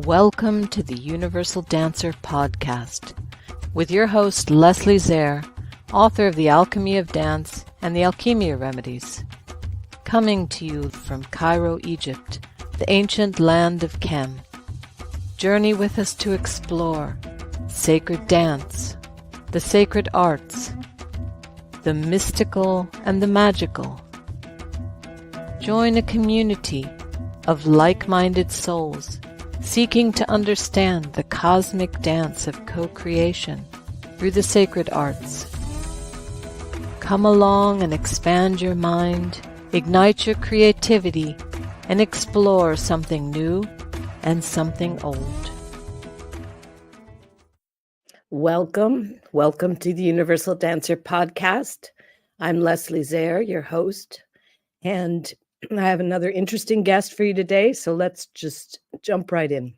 Welcome to the Universal Dancer podcast with your host Leslie Zare, author of The Alchemy of Dance and the Alchemia Remedies. Coming to you from Cairo, Egypt, the ancient land of Kem. Journey with us to explore sacred dance, the sacred arts, the mystical and the magical. Join a community of like-minded souls seeking to understand the cosmic dance of co-creation through the sacred arts. Come along and expand your mind, ignite your creativity, and explore something new and something old. Welcome to the Universal Dancer podcast. I'm Leslie Zare, your host, and I have another interesting guest for you today, so let's just jump right in.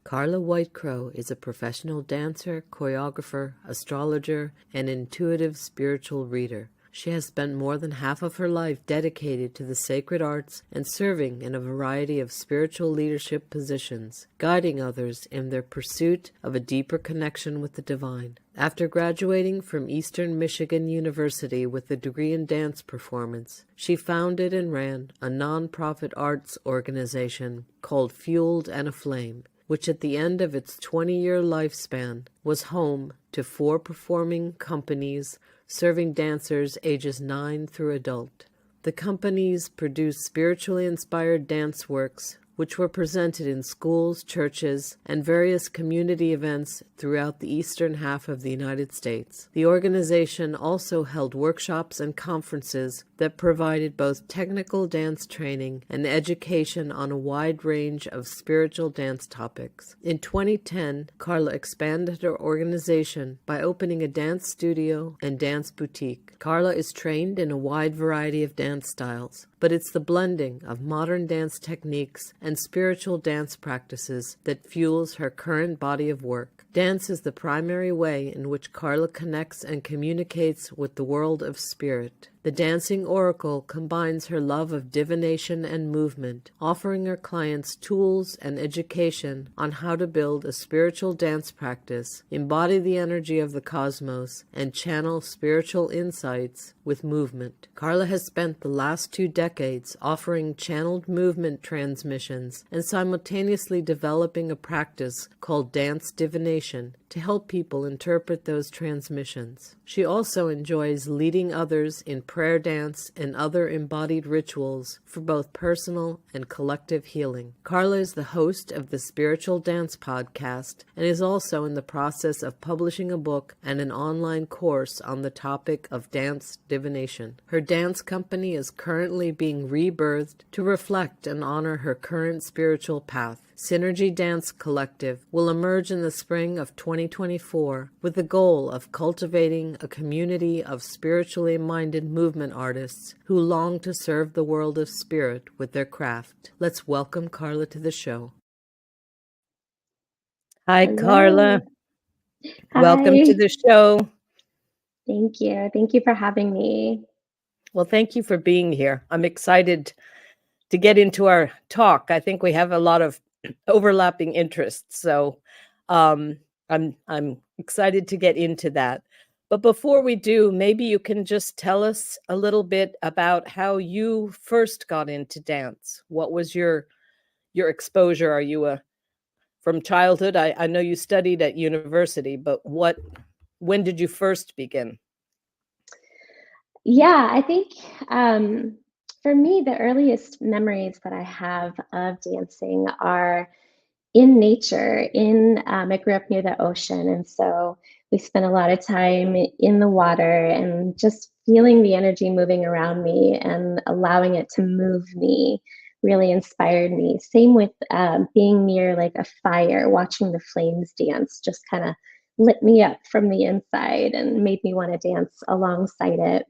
Carla White Crowe is a professional dancer, choreographer, astrologer, and intuitive spiritual reader. She has spent more than half of her life dedicated to the sacred arts and serving in a variety of spiritual leadership positions, guiding others in their pursuit of a deeper connection with the divine. After graduating from Eastern Michigan University with a degree in dance performance, she founded and ran a nonprofit arts organization called Fueled and Aflame, which at the end of its 20-year lifespan was home to 4 performing companies serving dancers ages 9 through adult. The companies produced spiritually inspired dance works which were presented in schools, churches, and various community events throughout the eastern half of the United States. The organization also held workshops and conferences that provided both technical dance training and education on a wide range of spiritual dance topics. In 2010, Carla expanded her organization by opening a dance studio and dance boutique. Carla is trained in a wide variety of dance styles, but it's the blending of modern dance techniques and spiritual dance practices that fuels her current body of work. Dance is the primary way in which Carla connects and communicates with the world of spirit. The Dancing Oracle combines her love of divination and movement, offering her clients tools and education on how to build a spiritual dance practice, embody the energy of the cosmos, and channel spiritual insights with movement. Carla has spent the last 2 decades offering channeled movement transmissions and simultaneously developing a practice called dance divination to help people interpret those transmissions. She also enjoys leading others in prayer dance and other embodied rituals for both personal and collective healing. Carla is the host of the Spiritual Dance Podcast and is also in the process of publishing a book and an online course on the topic of dance divination. Her dance company is currently being rebirthed to reflect and honor her current spiritual path. Synergy Dance Collective will emerge in the spring of 2024 with the goal of cultivating a community of spiritually minded movement artists who long to serve the world of spirit with their craft. Let's welcome Carla to the show. Hi, Hello. Carla. Hi. Welcome to the show. Thank you. Thank you for having me. Well, thank you for being here. I'm excited to get into our talk. I think we have a lot of overlapping interests, so I'm excited to get into that. But before we do, maybe you can just tell us a little bit about how you first got into dance. What was your exposure? Are you from childhood? I know you studied at university, but when did you first begin? Yeah, I think for me, the earliest memories that I have of dancing are in nature. I grew up near the ocean, and so we spent a lot of time in the water and just feeling the energy moving around me and allowing it to move me really inspired me. Same with being near like a fire, watching the flames dance just kind of lit me up from the inside and made me want to dance alongside it.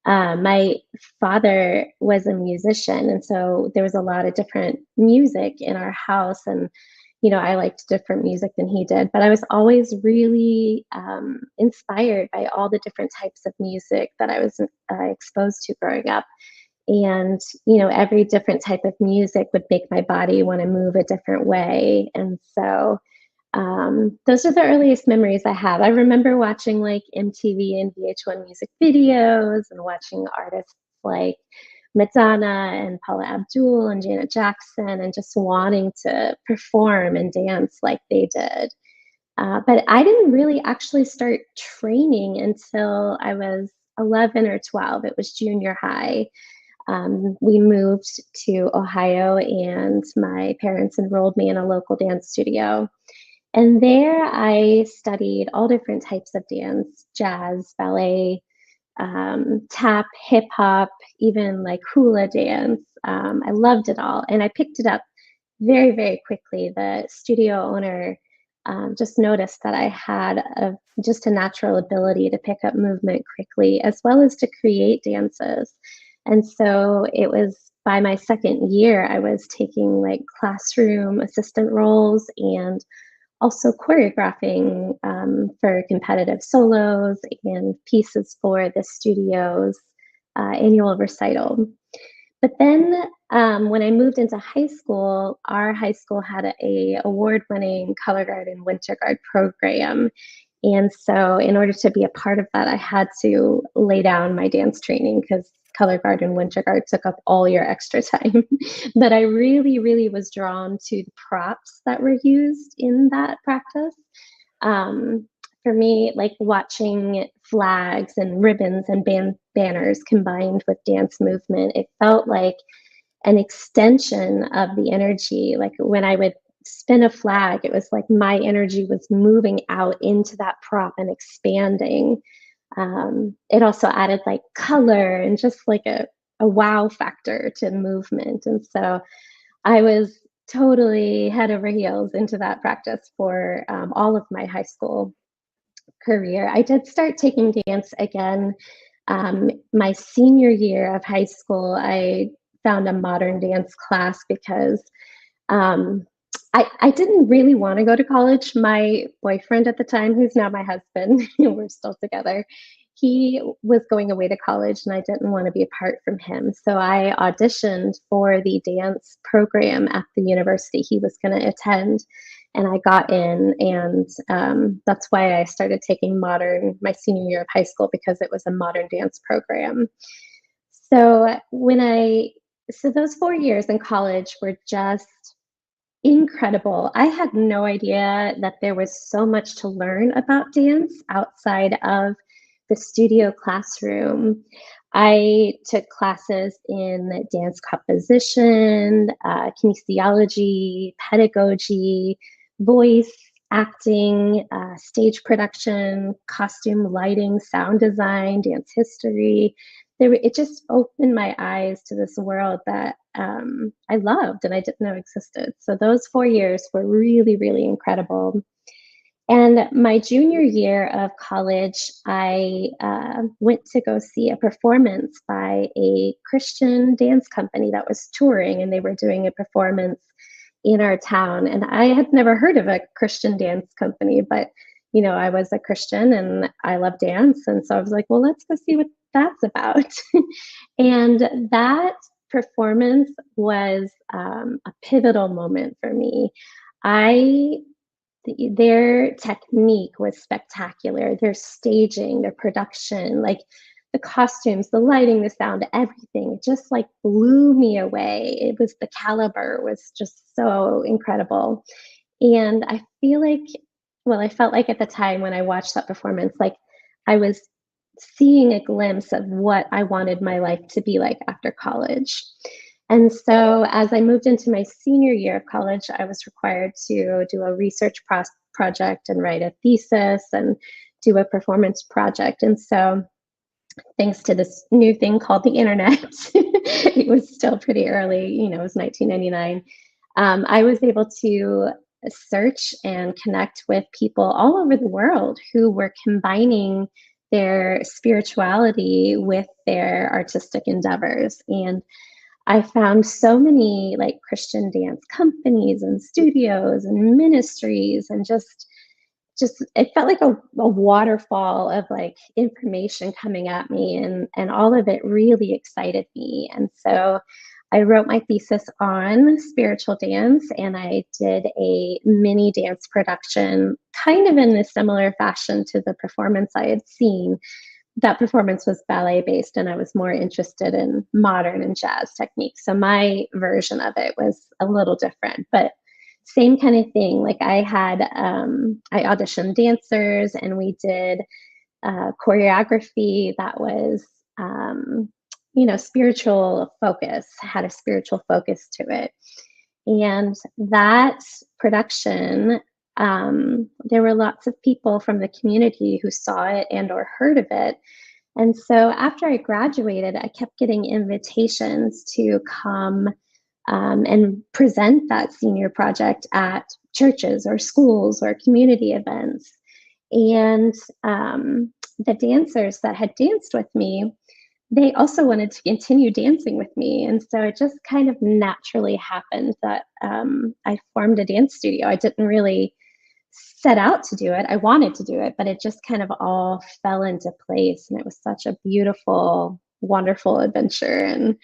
My father was a musician, and so there was a lot of different music in our house, and I liked different music than he did, but I was always really inspired by all the different types of music that I was exposed to growing up. And, every different type of music would make my body want to move a different way. And so those are the earliest memories I have. I remember watching like MTV and VH1 music videos and watching artists like Madonna and Paula Abdul and Janet Jackson and just wanting to perform and dance like they did. But I didn't really actually start training until I was 11 or 12. It was junior high. We moved to Ohio and my parents enrolled me in a local dance studio. And there I studied all different types of dance, jazz, ballet, tap, hip hop, even like hula dance. I loved it all. And I picked it up very, very quickly. The studio owner just noticed that I had just a natural ability to pick up movement quickly, as well as to create dances. And so it was by my second year, I was taking like classroom assistant roles and also choreographing for competitive solos and pieces for the studio's annual recital. But then when I moved into high school, our high school had a award-winning color guard and winter guard program. And so in order to be a part of that, I had to lay down my dance training because color guard and winter guard took up all your extra time. But I really, really was drawn to the props that were used in that practice. Um, for me, like watching flags and ribbons and banners combined with dance movement, it felt like an extension of the energy. Like when I would spin a flag, it was like my energy was moving out into that prop and expanding. It also added like color and just like a wow factor to movement. And so I was totally head over heels into that practice for all of my high school career. I did start taking dance again my senior year of high school. I found a modern dance class because um, I didn't really want to go to college. My boyfriend at the time, who's now my husband, we're still together, he was going away to college and I didn't want to be apart from him. So I auditioned for the dance program at the university he was going to attend. And I got in, and that's why I started taking modern my senior year of high school, because it was a modern dance program. So so those 4 years in college were just incredible. I had no idea that there was so much to learn about dance outside of the studio classroom. I took classes in dance composition, kinesiology, pedagogy, voice, acting, stage production, costume lighting, sound design, dance history. It just opened my eyes to this world that I loved and I didn't know existed. So those 4 years were really, really incredible. And my junior year of college, I went to go see a performance by a Christian dance company that was touring, and they were doing a performance in our town. And I had never heard of a Christian dance company, but I was a Christian and I love dance. And so I was like, well, let's go see what that's about. And that performance was a pivotal moment for me. Their technique was spectacular. Their staging, their production, like the costumes, the lighting, the sound, everything, it just like blew me away. The caliber was just so incredible. And I felt like at the time when I watched that performance, like I was seeing a glimpse of what I wanted my life to be like after college. And so as I moved into my senior year of college, I was required to do a research project and write a thesis and do a performance project. And so thanks to this new thing called the internet, it was still pretty early, it was 1999. I was able to search and connect with people all over the world who were combining their spirituality with their artistic endeavors. And I found so many like Christian dance companies and studios and ministries, and just just, it felt like a waterfall of like information coming at me, and all of it really excited me. And so I wrote my thesis on spiritual dance, and I did a mini dance production kind of in a similar fashion to the performance I had seen. That performance was ballet based, and I was more interested in modern and jazz techniques. So my version of it was a little different, but same kind of thing. Like I auditioned dancers, and we did choreography that was, spiritual focus, had a spiritual focus to it. And that production, there were lots of people from the community who saw it and or heard of it. And so after I graduated, I kept getting invitations to come and present that senior project at churches or schools or community events. And the dancers that had danced with me, they also wanted to continue dancing with me. And so it just kind of naturally happened that I formed a dance studio. I didn't really set out to do it. I wanted to do it, but it just kind of all fell into place. And it was such a beautiful, wonderful adventure. And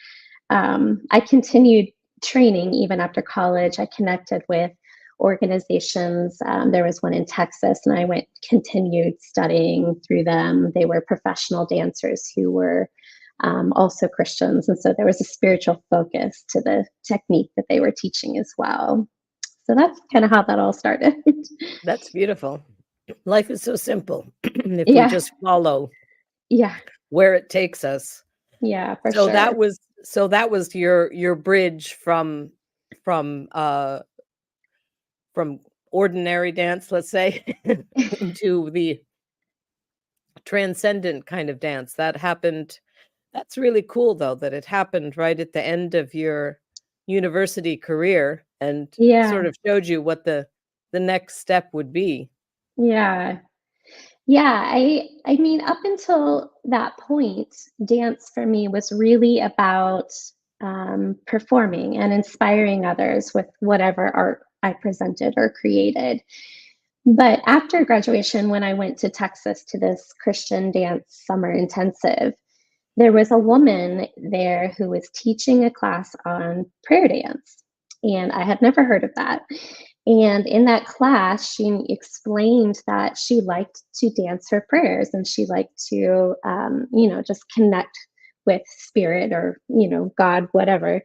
I continued training even after college. I connected with organizations. There was one in Texas, and I continued studying through them. They were professional dancers who were also Christians. And so there was a spiritual focus to the technique that they were teaching as well. So that's kind of how that all started. That's beautiful. Life is so simple if we Yeah. just follow Yeah. where it takes us. Yeah, for So sure. that was your bridge from ordinary dance, let's say, into the transcendent kind of dance. That happened. That's really cool, though, that it happened right at the end of your university career and Yeah. sort of showed you what the next step would be. Yeah. Yeah, I mean, up until that point, dance for me was really about performing and inspiring others with whatever art I presented or created. But after graduation, when I went to Texas to this Christian dance summer intensive, there was a woman there who was teaching a class on prayer dance. And I had never heard of that. And in that class, she explained that she liked to dance her prayers, and she liked to, just connect with spirit or, God, whatever,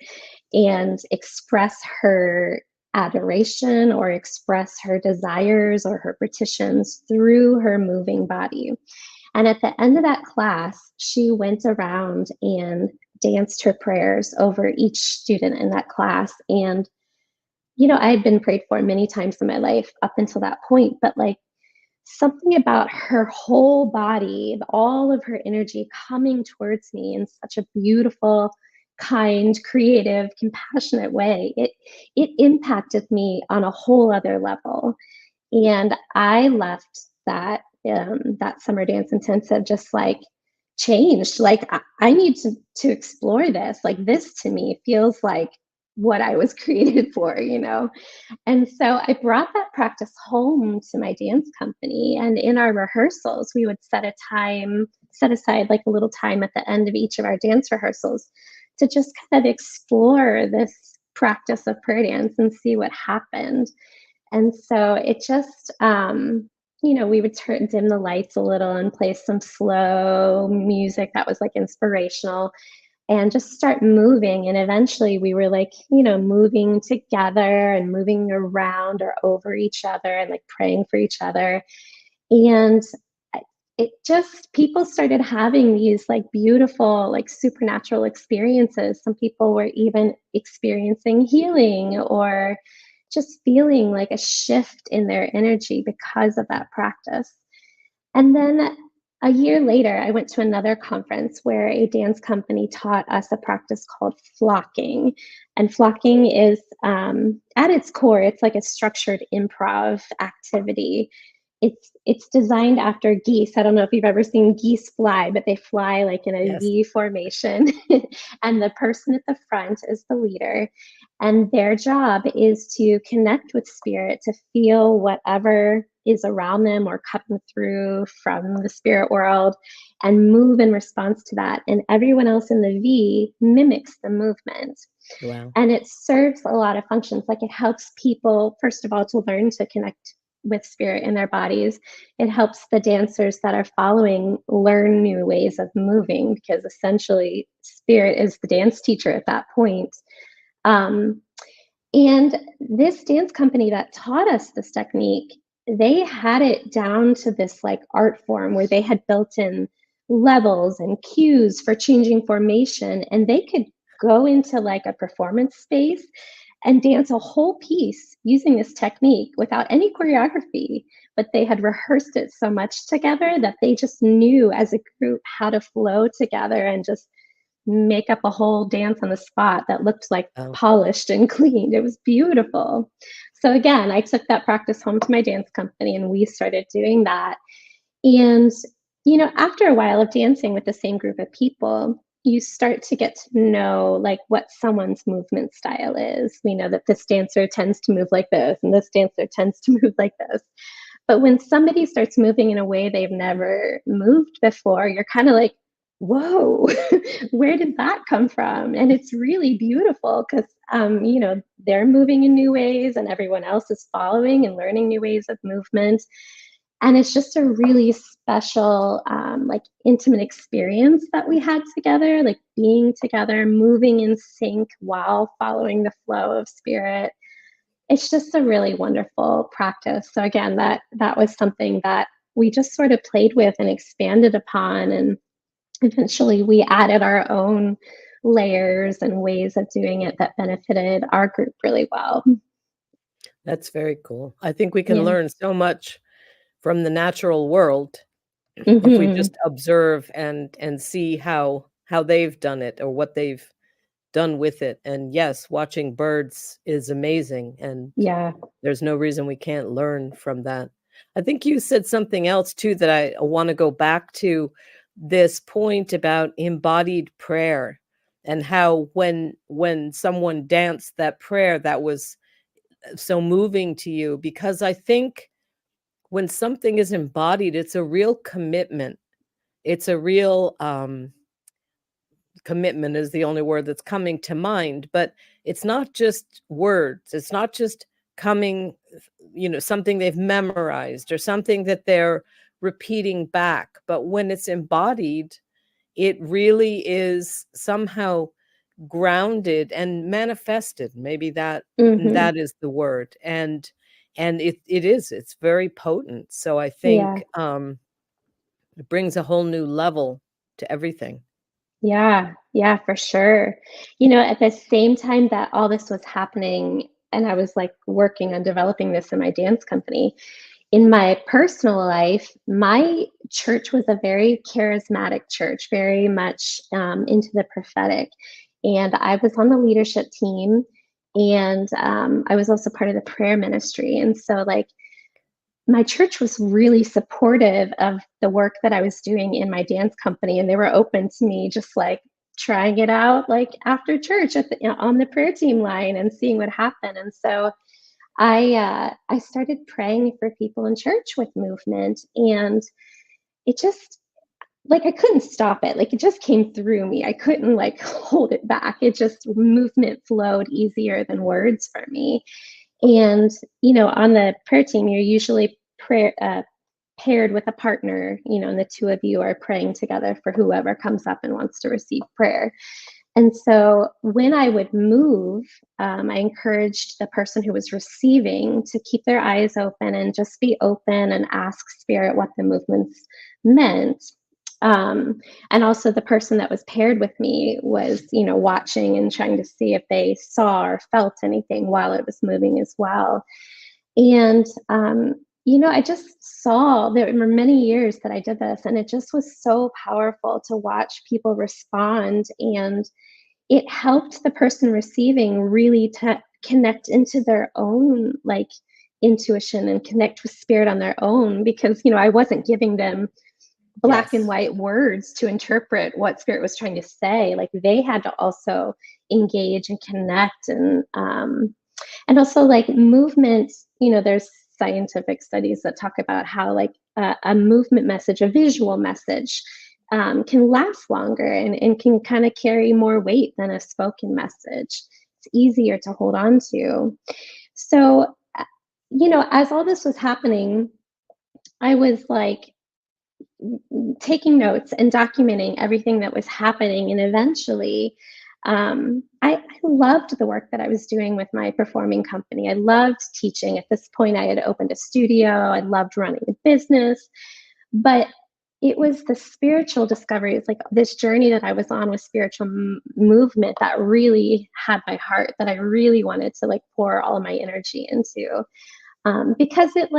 and express her adoration or express her desires or her petitions through her moving body. And at the end of that class, she went around and danced her prayers over each student in that class. And, I had been prayed for many times in my life up until that point, but like something about her whole body, all of her energy coming towards me in such a beautiful, kind, creative, compassionate way, it impacted me on a whole other level. And I left that summer dance intensive just like changed. Like I need to explore this. Like this to me feels like what I was created for. And so I brought that practice home to my dance company. And in our rehearsals, we would set aside like a little time at the end of each of our dance rehearsals to just kind of explore this practice of prayer dance and see what happened. And so it just, we would dim the lights a little and play some slow music that was like inspirational and just start moving. And eventually we were like, moving together and moving around or over each other and like praying for each other. And it just, people started having these like beautiful, like supernatural experiences. Some people were even experiencing healing or just feeling like a shift in their energy because of that practice. And then a year later, I went to another conference where a dance company taught us a practice called flocking. And flocking is, at its core, it's like a structured improv activity. It's designed after geese. I don't know if you've ever seen geese fly, but they fly like in a Yes. V formation. And the person at the front is the leader. And their job is to connect with spirit, to feel whatever is around them or coming through from the spirit world and move in response to that. And everyone else in the V mimics the movement. Wow. And it serves a lot of functions. Like it helps people, first of all, to learn to connect with spirit in their bodies. It helps the dancers that are following learn new ways of moving, because essentially spirit is the dance teacher at that point. Um, and this dance company that taught us this technique, they had it down to this like art form where they had built in levels and cues for changing formation, and they could go into like a performance space and dance a whole piece using this technique without any choreography. But they had rehearsed it so much together that they just knew as a group how to flow together and just make up a whole dance on the spot that looked like Oh, polished and cleaned. It was beautiful. So again, I took that practice home to my dance company and we started doing that. And, after a while of dancing with the same group of people, you start to get to know like what someone's movement style is. We know that this dancer tends to move like this and this dancer tends to move like this. But when somebody starts moving in a way they've never moved before, you're kind of like, whoa, where did that come from? And it's really beautiful because, they're moving in new ways and everyone else is following and learning new ways of movement. And it's just a really special, like intimate experience that we had together, like being together, moving in sync while following the flow of spirit. It's just a really wonderful practice. So again, that was something that we just sort of played with and expanded upon, and eventually we added our own layers and ways of doing it that benefited our group really well. that's very cool. I think we can Yeah. learn so much from the natural world if we Hmm. just observe and see how they've done it or what they've done with it. And yes, watching birds is amazing, and Yeah. there's no reason we can't learn from that. I think you said something else too that I want to go back to, this point about embodied prayer, and how when someone danced that prayer that was so moving to you, because I think when something is embodied, it's a real commitment. It's a real commitment is the only word that's coming to mind, but it's not just words. It's not just coming, something they've memorized or something that they're repeating back. But when it's embodied, it really is somehow grounded and manifested. Maybe Hmm. that is the word. And it's very potent. So I Yeah. think it brings a whole new level to everything. Yeah, yeah, for sure. At the same time that all this was happening, and I was like working on developing this in my dance company, in my personal life, my church was a very charismatic church, very much into the prophetic. And I was on the leadership team, and I was also part of the prayer ministry. And so, like, my church was really supportive of the work that I was doing in my dance company, and they were open to me just like trying it out like after church on the prayer team line and seeing what happened. And so I started praying for people in church with movement, and it just like I couldn't stop it. Like it just came through me. I couldn't like hold it back. It just movement flowed easier than words for me. And, on the prayer team, you're usually paired with a partner, and the two of you are praying together for whoever comes up and wants to receive prayer. And so when I would move, I encouraged the person who was receiving to keep their eyes open and just be open and ask spirit what the movements meant. And also the person that was paired with me was, watching and trying to see if they saw or felt anything while it was moving as well. And, I just saw there were many years that I did this, and it just was so powerful to watch people respond. And it helped the person receiving really to connect into their own like intuition and connect with spirit on their own, because, I wasn't giving them black and Yes. white words to interpret what spirit was trying to say. Like they had to also engage and connect, and also like movement, there's scientific studies that talk about how like a movement message, a visual message, can last longer and can kind of carry more weight than a spoken message. It's easier to hold on to. So, as all this was happening, I was like taking notes and documenting everything that was happening. And eventually, I loved the work that I was doing with my performing company. I loved teaching. At this point, I had opened a studio. I loved running a business. But it was the spiritual discoveries, like this journey that I was on with spiritual movement, that really had my heart, that I really wanted to like pour all of my energy into, because it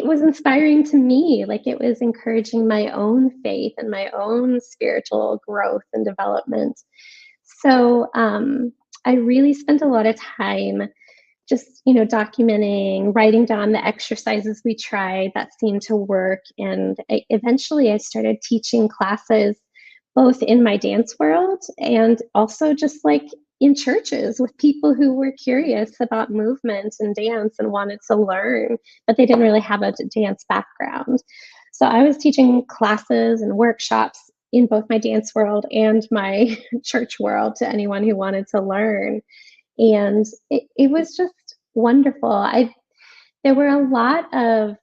was inspiring to me. Like it was encouraging my own faith and my own spiritual growth and development. So I really spent a lot of time just documenting, writing down the exercises we tried that seemed to work. And eventually I started teaching classes both in my dance world and also just like in churches with people who were curious about movement and dance and wanted to learn, but they didn't really have a dance background. So I was teaching classes and workshops in both my dance world and my church world to anyone who wanted to learn. And it was just wonderful. There were a lot of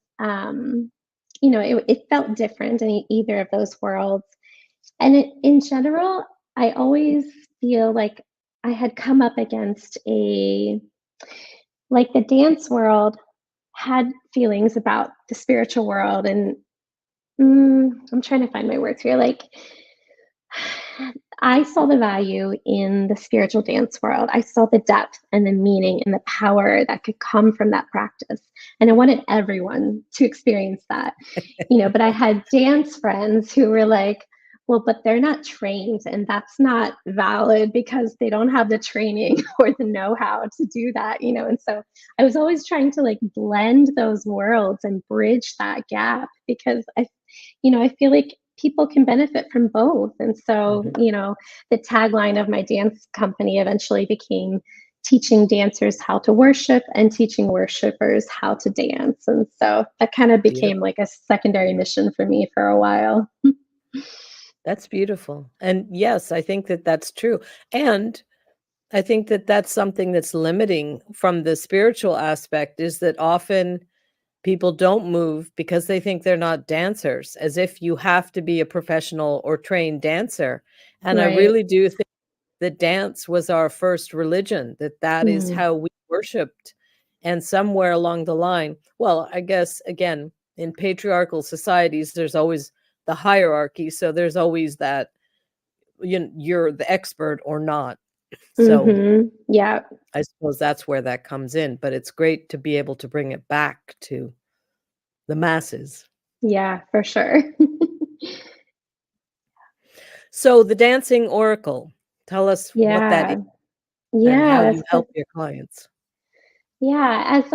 it felt different in either of those worlds. And in general, I always feel like I had come up against the dance world had feelings about the spiritual world. And I'm trying to find my words here. Like, I saw the value in the spiritual dance world. I saw the depth and the meaning and the power that could come from that practice. And I wanted everyone to experience that, but I had dance friends who were like, well, but they're not trained, and that's not valid because they don't have the training or the know-how to do that, And so I was always trying to like blend those worlds and bridge that gap, because I feel like people can benefit from both. And so, the tagline of my dance company eventually became teaching dancers how to worship and teaching worshipers how to dance. And so that kind of became like a secondary mission for me for a while. That's beautiful. And yes, I think that that's true. And I think that that's something that's limiting from the spiritual aspect, is that often people don't move because they think they're not dancers, as if you have to be a professional or trained dancer. And I Right. really do think that dance was our first religion, that is how we worshiped. And somewhere along the line, well, I guess, again, in patriarchal societies, there's always the hierarchy. So there's always that you're the expert or not. So Yeah. I suppose that's where that comes in. But it's great to be able to bring it back to the masses. Yeah, for sure. So the dancing oracle, tell us what that is Yeah. and how you So help your clients. yeah, as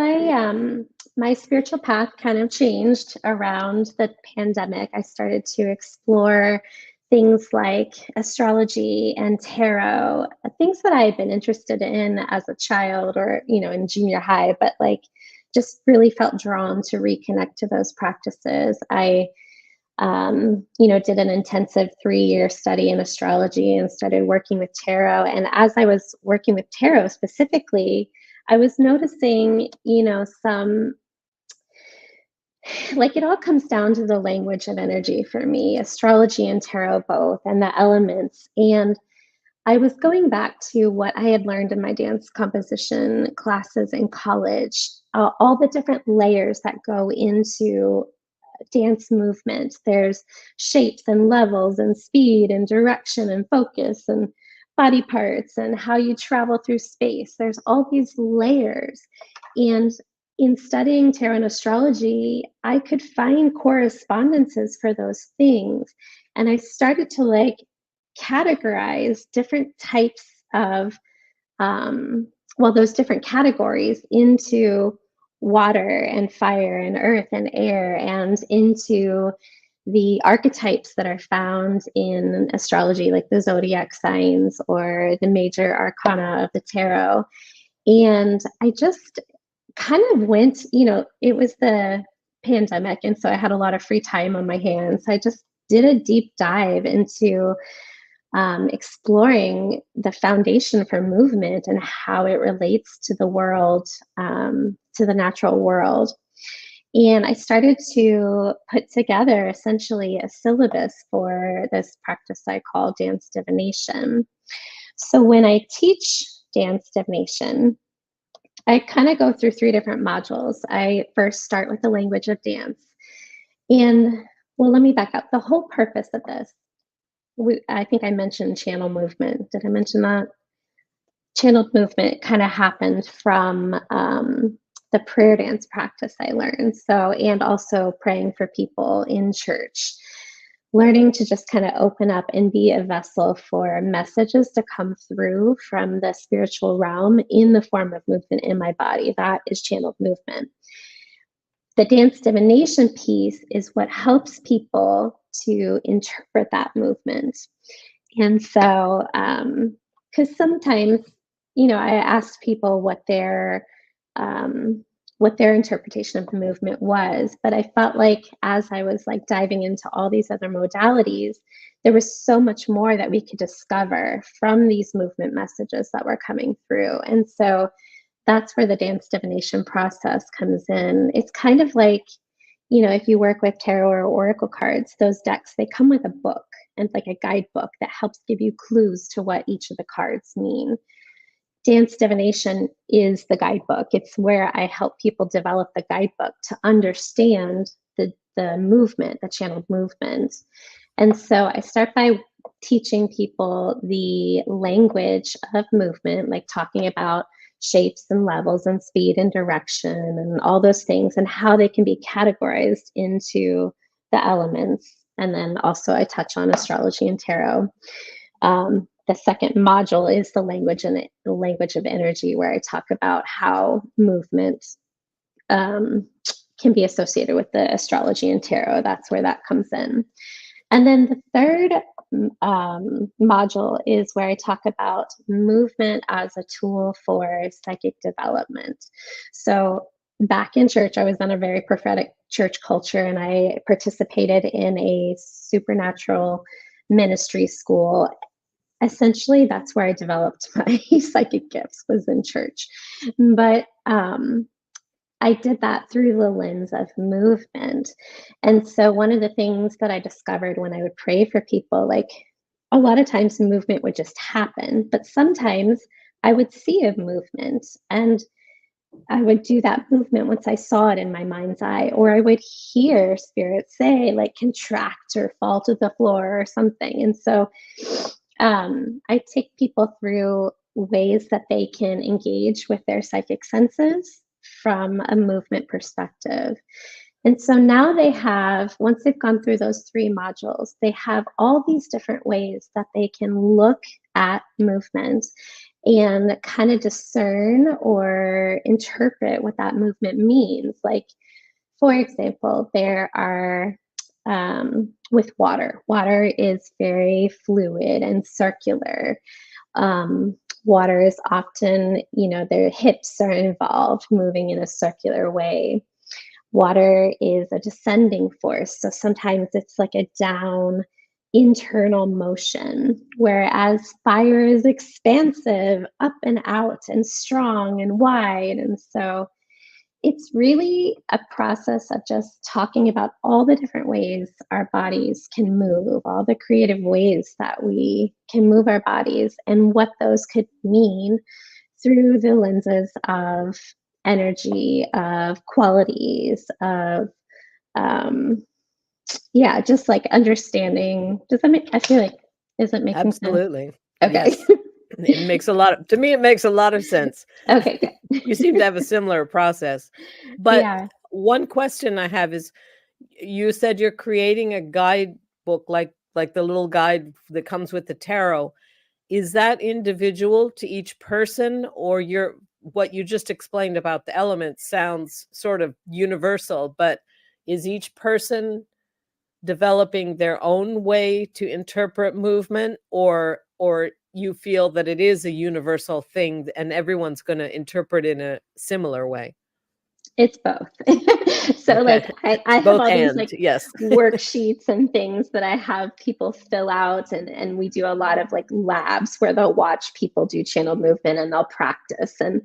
my spiritual path kind of changed around the pandemic, I started to explore things like astrology and tarot, things that I had been interested in as a child or, in junior high, but like just really felt drawn to reconnect to those practices. I did an intensive 3-year study in astrology and started working with tarot. And as I was working with tarot specifically, I was noticing, some like it all comes down to the language of energy for me, astrology and tarot both, and the elements. And I was going back to what I had learned in my dance composition classes in college, all the different layers that go into dance movement. There's shapes and levels and speed and direction and focus and body parts and how you travel through space. There's all these layers. And in studying tarot and astrology, I could find correspondences for those things. And I started to like categorize different types of those different categories into water and fire and earth and air, and into the archetypes that are found in astrology, like the zodiac signs or the major arcana of the tarot. And I just kind of went, it was the pandemic. And so I had a lot of free time on my hands. I just did a deep dive into exploring the foundation for movement and how it relates to the world, to the natural world. And I started to put together essentially a syllabus for this practice I call dance divination. So when I teach dance divination, I kind of go through 3 different modules. I first start with the language of dance. And well, let me back up. The whole purpose of this, I think I mentioned channel movement. Did I mention that? Channeled movement kind of happened from the prayer dance practice I learned. So, and also praying for people in church, learning to just kind of open up and be a vessel for messages to come through from the spiritual realm in the form of movement in my body. That is channeled movement. The dance divination piece is what helps people to interpret that movement. And so, because sometimes, I asked people what their interpretation of the movement was, but I felt like as I was like diving into all these other modalities, there was so much more that we could discover from these movement messages that were coming through. And so that's where the dance divination process comes in. It's kind of like, if you work with tarot or oracle cards, those decks, they come with a book and like a guidebook that helps give you clues to what each of the cards mean. Dance divination is the guidebook. It's where I help people develop the guidebook to understand the movement, the channeled movement. And so I start by teaching people the language of movement, like talking about shapes and levels and speed and direction and all those things and how they can be categorized into the elements. And then also I touch on astrology and tarot. The second module is the language and the language of energy, where I talk about how movement can be associated with the astrology and tarot. That's where that comes in. And then the third module is where I talk about movement as a tool for psychic development. So back in church, I was in a very prophetic church culture, and I participated in a supernatural ministry school. Essentially, that's where I developed my psychic gifts, was in church. But I did that through the lens of movement. And so one of the things that I discovered when I would pray for people, like a lot of times movement would just happen, but sometimes I would see a movement and I would do that movement once I saw it in my mind's eye, or I would hear spirit say like contract or fall to the floor or something. And so I take people through ways that they can engage with their psychic senses from a movement perspective. And so now they have, once they've gone through those 3 modules, they have all these different ways that they can look at movement and kind of discern or interpret what that movement means. Like, for example, there are with water. Water is very fluid and circular. Water is often, their hips are involved, moving in a circular way. Water is a descending force. So sometimes it's like a down internal motion, whereas fire is expansive, up and out and strong and wide. And so it's really a process of just talking about all the different ways our bodies can move, all the creative ways that we can move our bodies, and what those could mean through the lenses of energy, of qualities, of just like understanding. Does that make, I feel like, is it making Absolutely. sense? Okay. Yes. It makes to me, it makes a lot of sense. Okay, good. You seem to have a similar process. But Yeah. one question I have is, you said you're creating a guidebook, like the little guide that comes with the tarot. Is that individual to each person, or what you just explained about the elements sounds sort of universal, but is each person developing their own way to interpret movement, or you feel that it is a universal thing and everyone's going to interpret in a similar way? It's both. So like I have Both all these and like yes. worksheets and things that I have people fill out, and we do a lot of like labs where they'll watch people do channel movement and they'll practice. And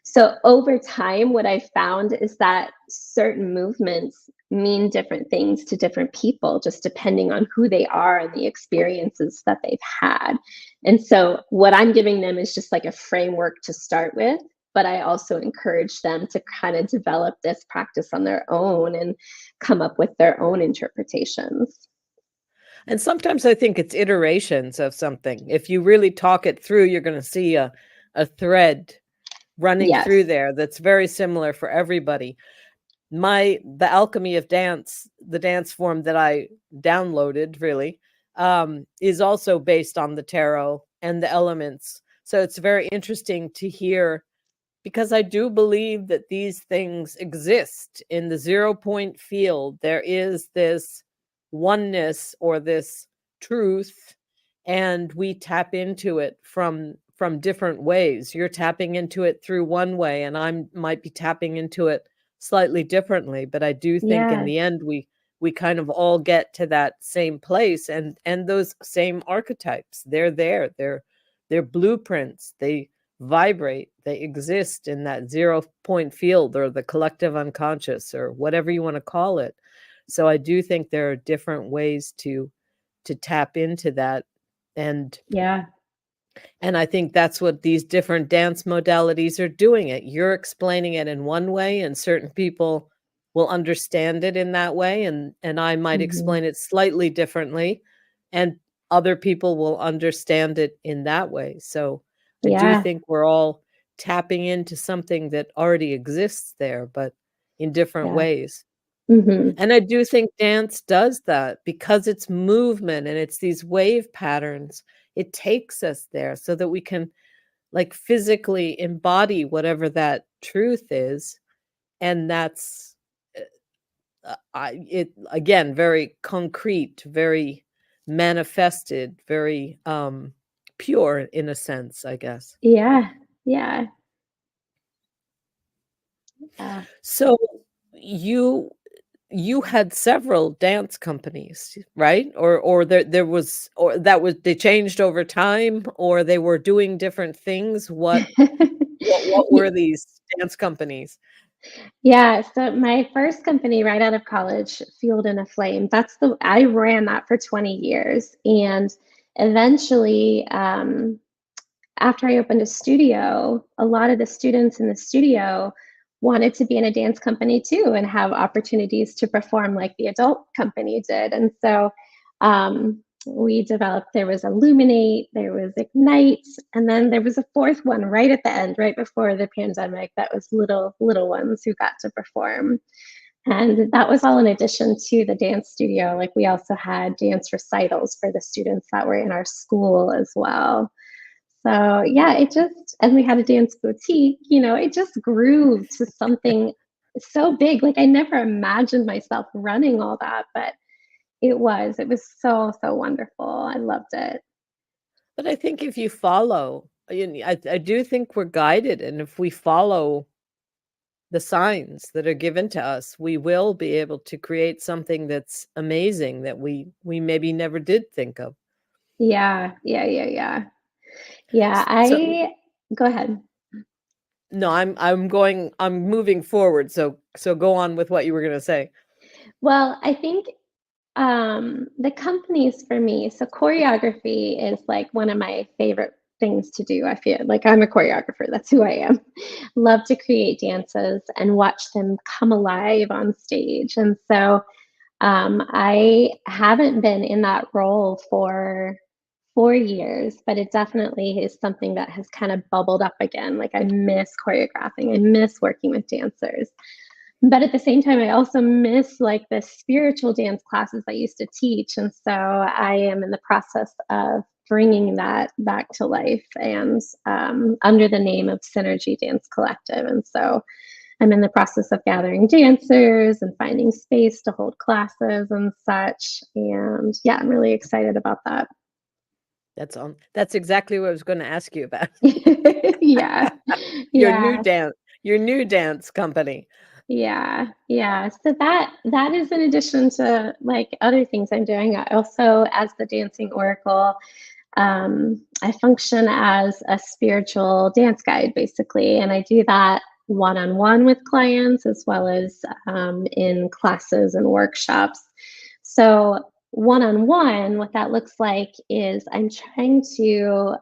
so over time, what I found is that certain movements mean different things to different people, just depending on who they are and the experiences that they've had. And so what I'm giving them is just like a framework to start with, but I also encourage them to kind of develop this practice on their own and come up with their own interpretations. And sometimes I think it's iterations of something. If you really talk it through, you're going to see a thread running Yes. through there that's very similar for everybody. The alchemy of dance, the dance form that I downloaded really, is also based on the tarot and the elements. So it's very interesting to hear, because I do believe that these things exist in the 0 point field. There is this oneness or this truth, and we tap into it from different ways. You're tapping into it through one way, and I might be tapping into it slightly differently. But I do think in Yes. the end we kind of all get to that same place, and those same archetypes. They're there. They're blueprints. They vibrate, they exist in that 0 point field or the collective unconscious or whatever you want to call it. So I do think there are different ways to tap into that. and Yeah. and I think that's what these different dance modalities are doing. It You're explaining it in one way, and certain people will understand it in that way, and I might Hmm. explain it slightly differently, and other people will understand it in that way. So I do Yeah. think we're all tapping into something that already exists there, but in different Yeah. ways. Hmm. And I do think dance does that because it's movement and it's these wave patterns. It takes us there so that we can like physically embody whatever that truth is. And that's it again, very concrete, very manifested, very pure in a sense, I guess. Yeah. Yeah. Yeah. So you you had several dance companies, right? Or there was, or that was, they changed over time, or they were doing different things. What were these dance companies? Yeah, so my first company right out of college, Fueled in a Flame, I ran that for 20 years. And eventually, after I opened a studio, a lot of the students in the studio wanted to be in a dance company too and have opportunities to perform like the adult company did. And so we developed, there was Illuminate, there was Ignite, and then there was a fourth one right at the end, right before the pandemic, that was little ones who got to perform. And that was all in addition to the dance studio. Like we also had dance recitals for the students that were in our school as well. So yeah, and we had a dance boutique, it just grew to something so big. Like I never imagined myself running all that, but it was so, so wonderful. I loved it. But I think if you follow, I do think we're guided, and if we follow the signs that are given to us, we will be able to create something that's amazing that we maybe never did think of. Yeah, yeah, yeah, yeah. Yeah, So go ahead. no, I'm moving forward. So go on with what you were going to say. Well, I think the companies for me, so choreography is like one of my favorite things to do. I feel like I'm a choreographer. That's who I am. Love to create dances and watch them come alive on stage. And so I haven't been in that role for 4 years, but it definitely is something that has kind of bubbled up again. Like I miss choreographing, I miss working with dancers. But at the same time, I also miss like the spiritual dance classes I used to teach. And so I am in the process of bringing that back to life and under the name of Synergy Dance Collective. And so I'm in the process of gathering dancers and finding space to hold classes and such. And yeah, I'm really excited about that. That's exactly what I was going to ask you about. Yeah. Your new Yeah. dance, your new dance company. Yeah. So that is in addition to like other things I'm doing. I also, as the dancing oracle, I function as a spiritual dance guide, basically, and I do that one-on-one with clients as well as in classes and workshops. So one-on-one, what that looks like is I'm trying to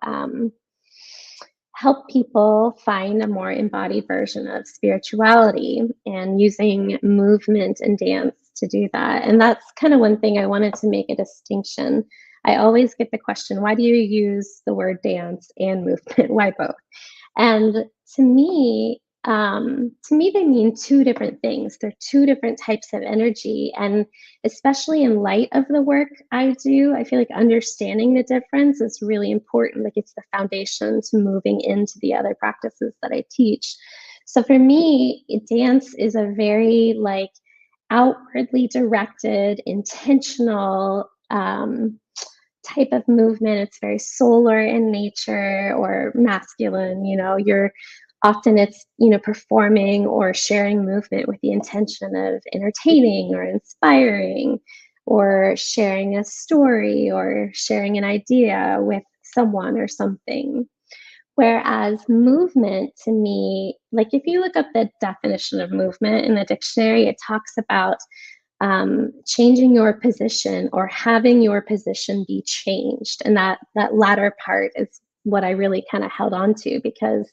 help people find a more embodied version of spirituality and using movement and dance to do that. And that's kind of one thing I wanted to make a distinction. I always get the question, why do you use the word dance and movement? Why both? And to me, they mean two different things. They're two different types of energy. And especially in light of the work I do, I feel like understanding the difference is really important. Like it's the foundation to moving into the other practices that I teach. So for me, dance is a very like outwardly directed, intentional, type of movement. It's very solar in nature or masculine. You're often it's performing or sharing movement with the intention of entertaining or inspiring or sharing a story or sharing an idea with someone or something. Whereas movement to me, like if you look up the definition of movement in the dictionary, it talks about changing your position or having your position be changed. And that latter part is what I really kind of held on to, because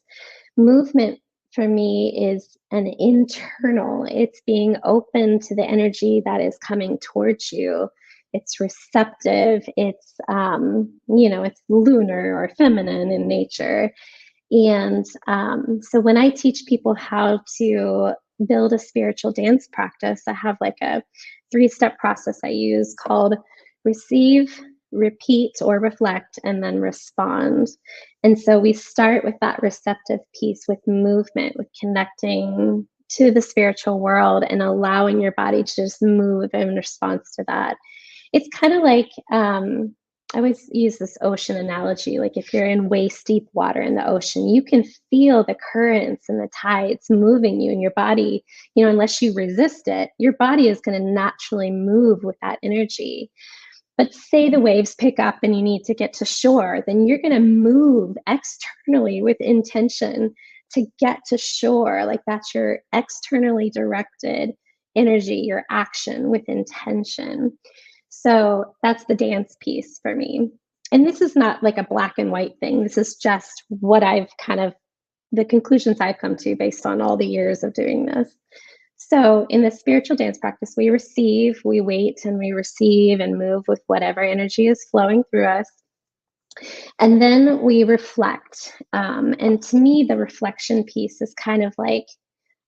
movement for me is an internal, it's being open to the energy that is coming towards you. It's receptive, it's lunar or feminine in nature. And so when I teach people how to build a spiritual dance practice, I have like a 3-step process I use called receive, repeat or reflect, and then respond. And so we start with that receptive piece with movement, with connecting to the spiritual world and allowing your body to just move in response to that. It's kind of like, I always use this ocean analogy. Like if you're in waist deep water in the ocean, you can feel the currents and the tides moving you in your body. Unless you resist it, your body is going to naturally move with that energy. But say the waves pick up and you need to get to shore, then you're going to move externally with intention to get to shore. Like that's your externally directed energy, your action with intention. So that's the dance piece for me. And this is not like a black and white thing. This is just what the conclusions I've come to based on all the years of doing this. So in the spiritual dance practice, we receive, we wait, and we receive and move with whatever energy is flowing through us. And then we reflect. And to me, the reflection piece is kind of like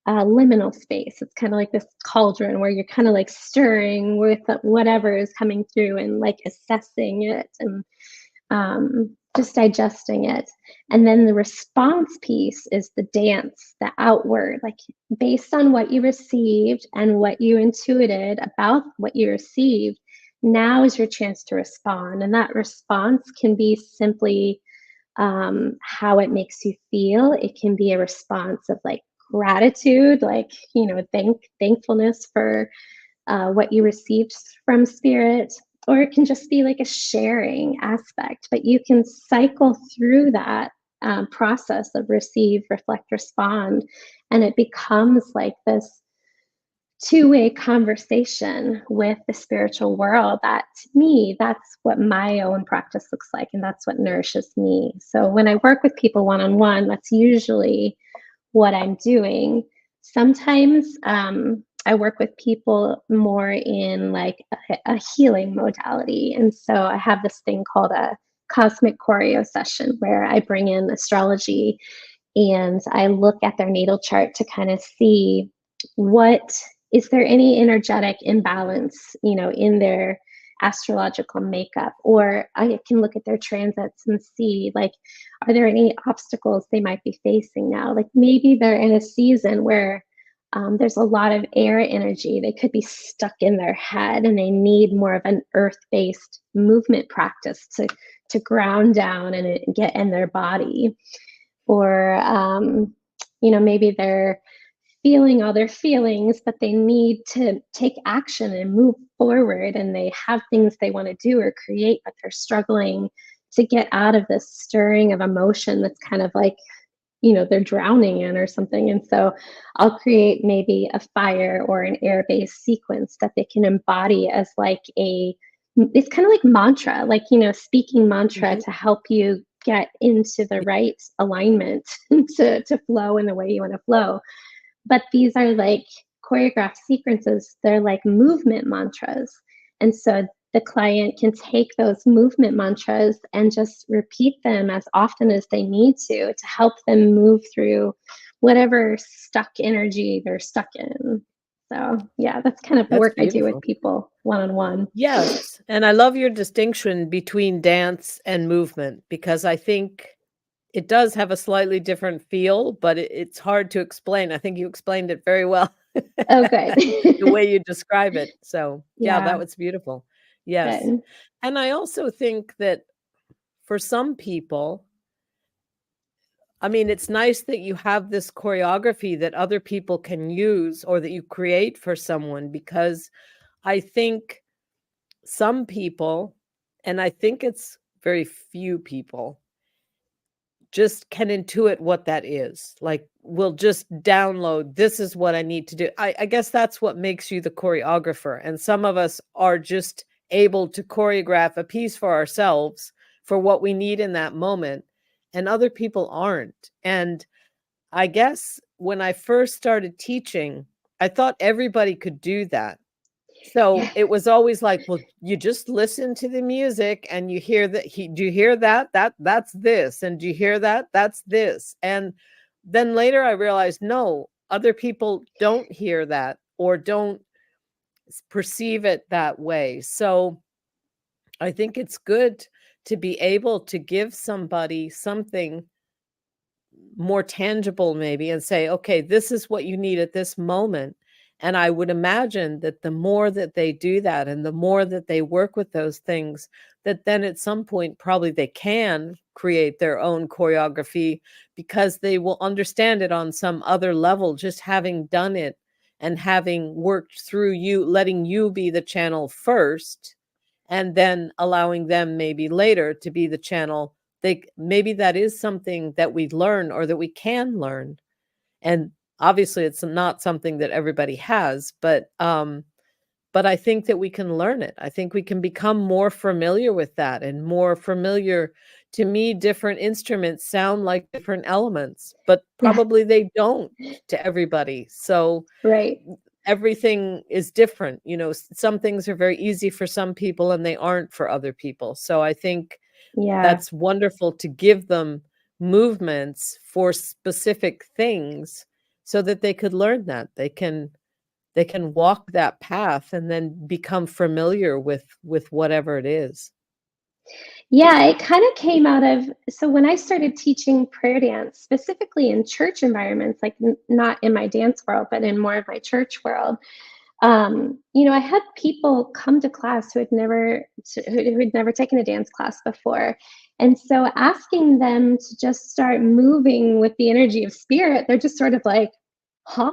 liminal space. It's kind of like this cauldron where you're kind of like stirring with whatever is coming through and like assessing it and just digesting it. And then the response piece is the dance, the outward, like based on what you received and what you intuited about what you received. Now is your chance to respond. And that response can be simply how it makes you feel. It can be a response of like gratitude, like, thankfulness for what you received from spirit, or it can just be like a sharing aspect. But you can cycle through that process of receive, reflect, respond, and it becomes like this two-way conversation with the spiritual world. That to me, that's what my own practice looks like, and that's what nourishes me. So when I work with people one-on-one, that's usually what I'm doing. Sometimes I work with people more in like a healing modality. And so I have this thing called a cosmic choreo session where I bring in astrology and I look at their natal chart to kind of see is there any energetic imbalance, in their astrological makeup, or I can look at their transits and see like, are there any obstacles they might be facing now? Like maybe they're in a season where there's a lot of air energy. They could be stuck in their head and they need more of an earth-based movement practice to ground down and get in their body. Or, maybe they're feeling all their feelings, but they need to take action and move forward, and they have things they want to do or create, but they're struggling to get out of this stirring of emotion that's kind of like, they're drowning in or something. And so I'll create maybe a fire or an air-based sequence that they can embody as like it's kind of like mantra, like, speaking mantra Mhm. to help you get into the right alignment to flow in the way you want to flow. But these are like choreographed sequences. They're like movement mantras. And so the client can take those movement mantras and just repeat them as often as they need to help them move through whatever stuck energy they're stuck in. So, yeah, that's kind of the That's work I do with beautiful. people one on one. Yes, and I love your distinction between dance and movement because I think it does have a slightly different feel, but it's hard to explain. I think you explained it very well, Oh, good. the way you describe it. So, yeah, that Yeah, was beautiful. Yes. good. And I also think that for some people, I mean, it's nice that you have this choreography that other people can use or that you create for someone because I think some people, and I think it's very few people, just can intuit what that is. Like, will just download, this is what I need to do. I guess that's what makes you the choreographer. And some of us are just able to choreograph a piece for ourselves for what we need in that moment, and other people aren't. And I guess when I first started teaching, I thought everybody could do that. So Yeah. it was always like, well, you just listen to the music and you hear that do you hear that? That's this. And do you hear that? That's this. And then later I realized no, other people don't hear that or don't perceive it that way. So I think it's good to be able to give somebody something more tangible maybe and say, okay, this is what you need at this moment. And I would imagine that the more that they do that and the more that they work with those things, that then at some point probably they can create their own choreography because they will understand it on some other level, just having done it and having worked through you, letting you be the channel first and then allowing them maybe later to be the channel. They maybe that is something that we learn or that we can learn. And obviously it's not something that everybody has, but I think that we can learn it. I think we can become more familiar with that and more familiar. To me, different instruments sound like different elements, but Yeah, probably they don't to everybody. So right. everything is different. Some things are very easy for some people and they aren't for other people. So I think Yeah. that's wonderful to give them movements for specific things so that they could learn that. They can walk that path and then become familiar with whatever it is. Yeah, it kind of came out of, so when I started teaching prayer dance, specifically in church environments, like not in my dance world, but in more of my church world, I had people come to class who had never taken a dance class before. And so asking them to just start moving with the energy of spirit, they're just sort of like, huh?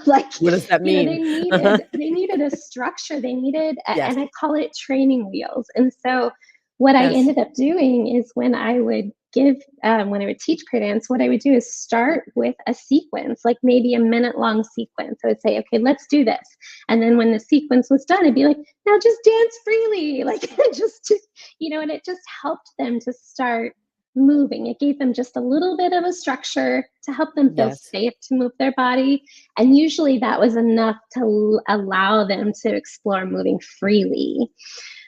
Like, What does that they mean? Uh-huh. needed a structure. They needed, Yes. and I call it training wheels. And so what I Yes. ended up doing is when I would teach prayer dance, what I would do is start with a sequence, like maybe a minute long sequence. I would say, okay, let's do this. And then when the sequence was done, I'd be like, now just dance freely. Like, and it just helped them to start moving. It gave them just a little bit of a structure to help them feel Yes. safe to move their body. And usually that was enough to allow them to explore moving freely.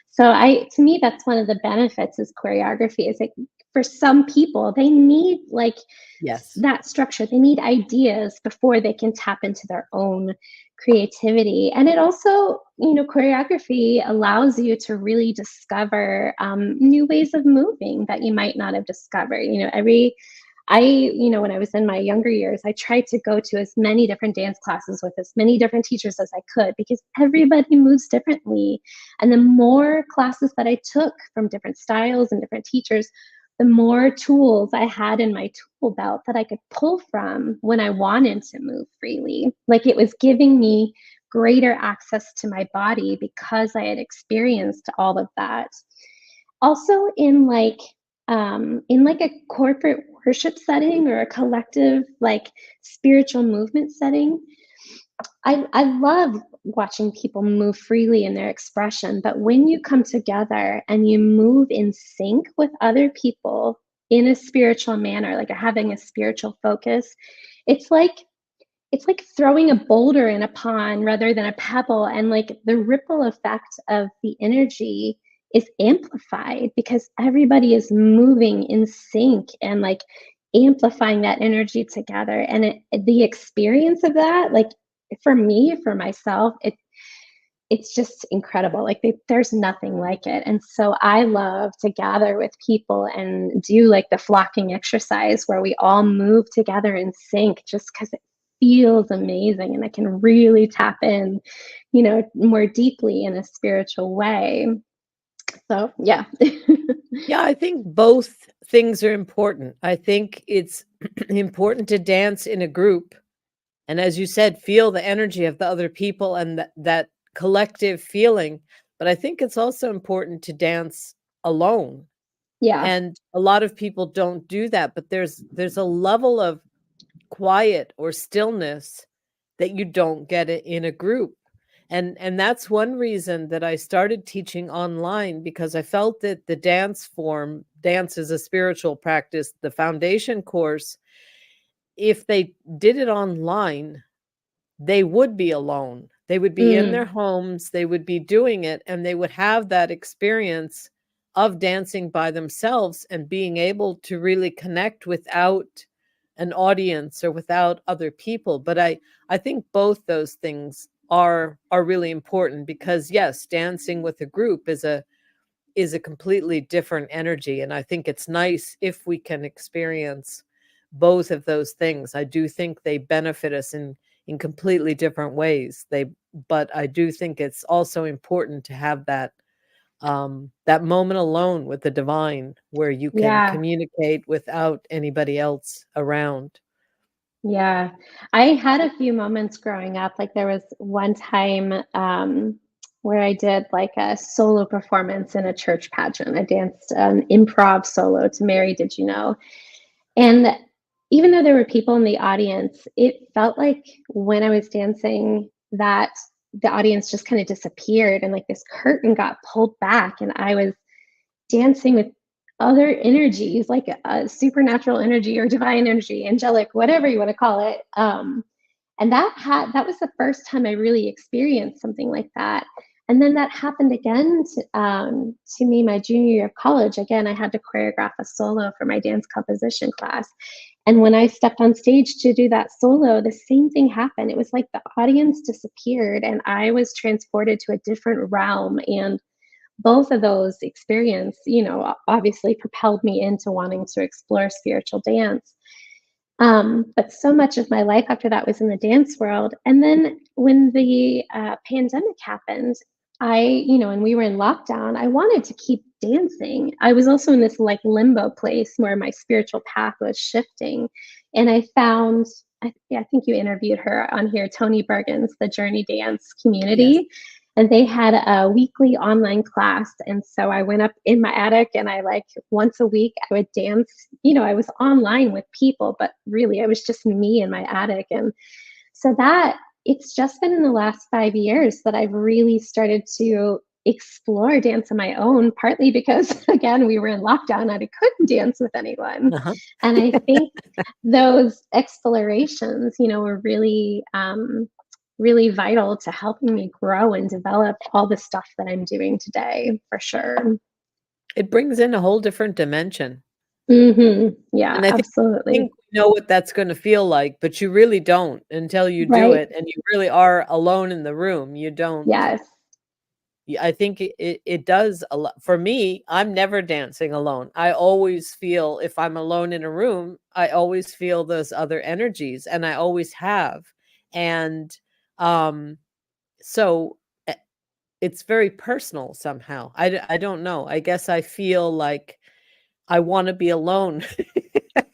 So to me, that's one of the benefits is choreography is like for some people, they need like Yes. that structure. They need ideas before they can tap into their own creativity. And it also, choreography allows you to really discover new ways of moving that you might not have discovered. When I was in my younger years, I tried to go to as many different dance classes with as many different teachers as I could because everybody moves differently. And the more classes that I took from different styles and different teachers, the more tools I had in my tool belt that I could pull from when I wanted to move freely. Like it was giving me greater access to my body because I had experienced all of that. Also in like a corporate worship setting or a collective like spiritual movement setting, I love watching people move freely in their expression, but when you come together and you move in sync with other people in a spiritual manner, like having a spiritual focus, it's like it's like throwing a boulder in a pond rather than a pebble, and like the ripple effect of the energy is amplified because everybody is moving in sync and like amplifying that energy together, and the experience of that, like for me, for myself, it's just incredible. Like there's nothing like it. And so I love to gather with people and do like the flocking exercise where we all move together in sync just because it feels amazing and I can really tap in, more deeply in a spiritual way. So, yeah. Yeah, I think both things are important. I think it's important to dance in a group. And as you said, feel the energy of the other people and that collective feeling. But I think it's also important to dance alone. Yeah. And a lot of people don't do that, but there's a level of quiet or stillness that you don't get it in a group. And that's one reason that I started teaching online, because I felt that the dance is a spiritual practice, the foundation course, if they did it online, they would be alone. They would be in their Mm, homes, they would be doing it, and they would have that experience of dancing by themselves and being able to really connect without an audience or without other people. But I think both those things are really important, because yes, dancing with a group is a completely different energy, and I think it's nice if we can experience both of those things. I do think they benefit us in completely different ways. But I do think it's also important to have that moment alone with the divine where you can yeah. communicate without anybody else around. Yeah. I had a few moments growing up. Like there was one time where I did like a solo performance in a church pageant. I danced an improv solo to Mary Did You Know? And even though there were people in the audience, it felt like when I was dancing that the audience just kind of disappeared and like this curtain got pulled back and I was dancing with other energies, like a supernatural energy or divine energy, angelic, whatever you want to call it. And that was the first time I really experienced something like that. And then that happened again to me my junior year of college. Again, I had to choreograph a solo for my dance composition class. And when I stepped on stage to do that solo, the same thing happened. It was like the audience disappeared and I was transported to a different realm. And both of those experience, obviously propelled me into wanting to explore spiritual dance. But so much of my life after that was in the dance world. And then when the pandemic happened, and we were in lockdown, I wanted to keep dancing. I was also in this like limbo place where my spiritual path was shifting. And I found, I think you interviewed her on here, Tony Bergen's The Journey Dance Yes. Community. And they had a weekly online class. And so I went up in my attic and I like once a week I would dance. I was online with people, but really it was just me in my attic. And so that it's just been in the last 5 years that I've really started to explore dance on my own, partly because again, we were in lockdown and I couldn't dance with anyone. Uh-huh. And I think those explorations, were really vital to helping me grow and develop all the stuff that I'm doing today, for sure. It brings in a whole different dimension. Yeah, And I think absolutely. we know what that's gonna feel like, but you really don't until you do Right? it, and you really are alone in the room. You don't. Yes. I think it does a lot. For me, I'm never dancing alone. I always feel, if I'm alone in a room, I always feel those other energies, and I always have. And, um, so, it's very personal somehow. I don't know. I guess I feel like I want to be alone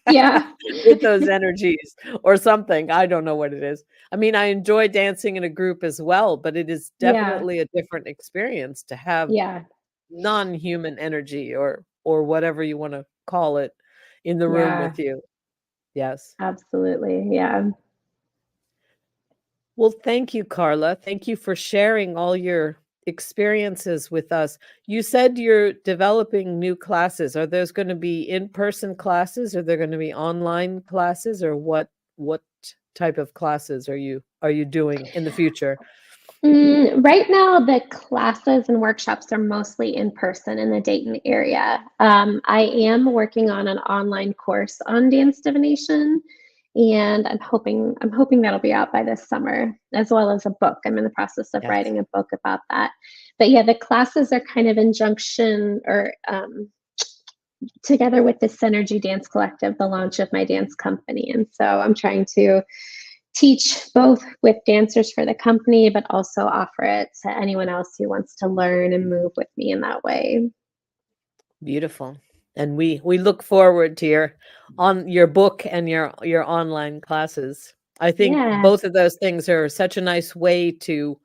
Yeah. with those energies or something. I don't know what it is. I mean, I enjoy dancing in a group as well, but it is Yeah. definitely a different experience to have Yeah. non-human energy or whatever you want to call it in the room Yeah. with you. Yes. Absolutely. Yeah. Well, thank you, Carla. Thank you for sharing all your experiences with us. You said you're developing new classes. Are those going to be in-person classes? Or they're going to be online classes? Or what type of classes are you doing in the future? Right now, the classes and workshops are mostly in person in the Dayton area. I am working on an online course on dance divination, and I'm hoping that'll be out by this summer, as well as a book. I'm in the process of Yes. writing a book about that. But yeah, the classes are kind of in junction or together with the Synergy Dance Collective, the launch of my dance company. And so I'm trying to teach both with dancers for the company, but also offer it to anyone else who wants to learn and move with me in that way. Beautiful. And we look forward to your book and your online classes. I think Yeah, both of those things are such a nice way to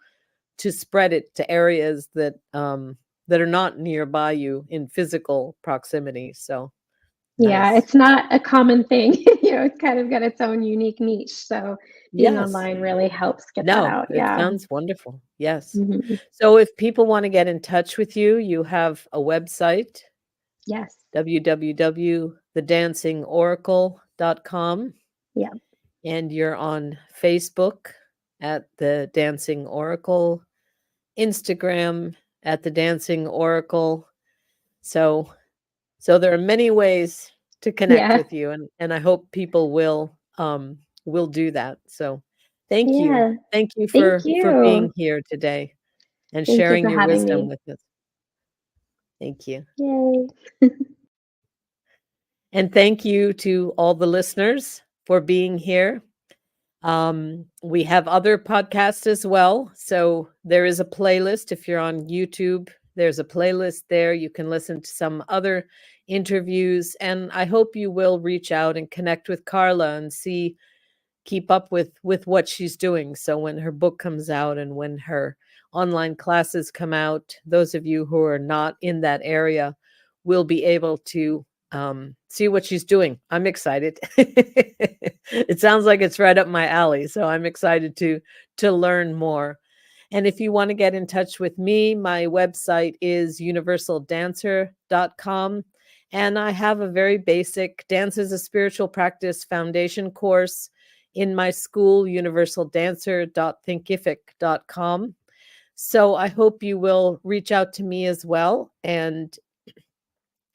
spread it to areas that are not nearby you in physical proximity. So yeah, nice. it's not a common thing. It's kind of got its own unique niche. So being Yes. online really helps get that No, out. it Yeah. sounds wonderful. Yes. Mhm. So if people want to get in touch with you, you have a website, Yes. www.thedancingoracle.com, Yeah. and you're on Facebook at The Dancing Oracle, Instagram at The Dancing Oracle. So there are many ways to connect Yeah. with you, and I hope people will do that. So thank you. Yeah. Thank you Thank for being you. here today and Thank you sharing for your having wisdom me. with us. Thank you. Yay. And thank you to all the listeners for being here. We have other podcasts as well. So there is a playlist. If you're on YouTube, there's a playlist there. You can listen to some other interviews. And I hope you will reach out and connect with Carla and keep up with what she's doing. So when her book comes out and when her online classes come out, those of you who are not in that area will be able to see what she's doing. I'm excited. It sounds like it's right up my alley, so I'm excited to learn more. And if you want to get in touch with me, my website is universaldancer.com. And I have a very basic Dance as a Spiritual Practice foundation course in my school, universaldancer.thinkific.com. So I hope you will reach out to me as well. And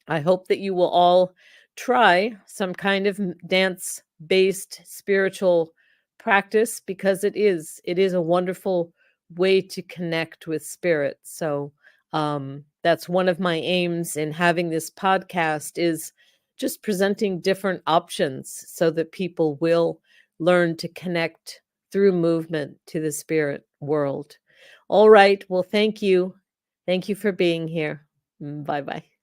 I hope that you will all try some kind of dance based spiritual practice because it is a wonderful way to connect with spirit. So that's one of my aims in having this podcast is just presenting different options so that people will learn to connect through movement to the spirit world. All right. Well, thank you. Thank you for being here. Bye bye.